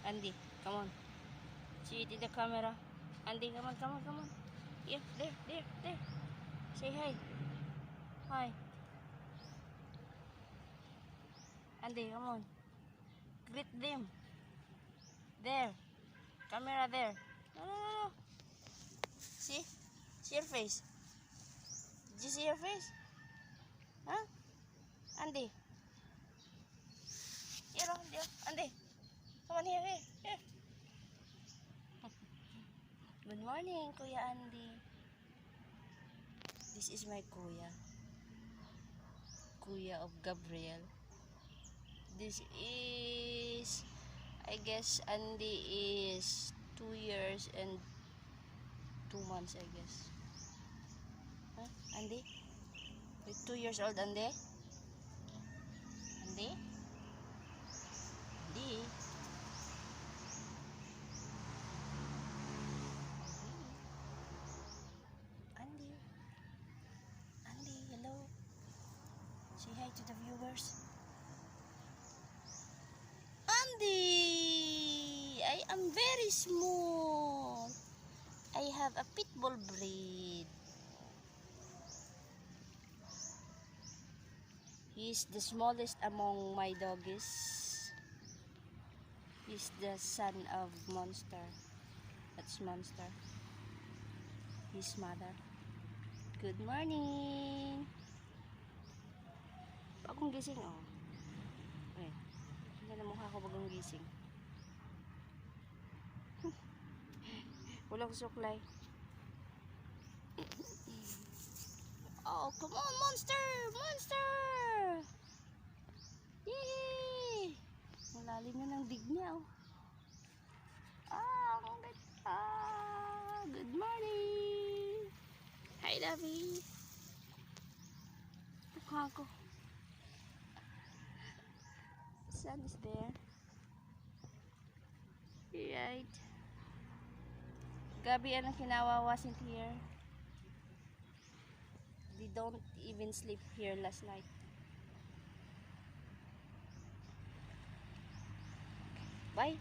Andy, come on. See it in the camera. Andy, come on, come on, come on. Yeah, there. Say hi. Hi. Andy, come on. Greet them. There. Camera there. No. See? See your face. Did you see your face? Huh? Andy. Here, Andy. Come on, here. Good morning, Kuya Andy. This is my Kuya. Kuya of Gabriel. This is, I guess, Andy is 2 years and 2 months, I guess. Huh? Andy? You're 2 years old, Andy? Andy? Andy? Andy, hello. Say hi to the viewers. Andy, I am very small. I have a pit bull breed. He's the smallest among my doggies. He's the son of Monster. That's Monster. His mother. Good morning. Bagong gising, oh. Okay. Hindi na mukha ko bagong gising. Walang suklay. Oh, come on, Monster! Monster! Yay! Malalim na ng dig niya, oh. Good morning! Hi, Lovey! Mukha ko. The sun is there. Right. Gabi ang kinawa wasn't here. They don't even sleep here last night. Bye.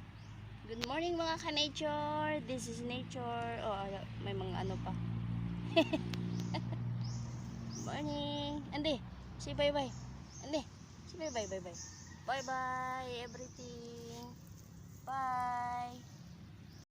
Good morning mga ka-nature. This is nature. Oh, may mga ano pa. Morning. Andy, say bye-bye. Andy, say bye-bye. Bye-bye everything. Bye.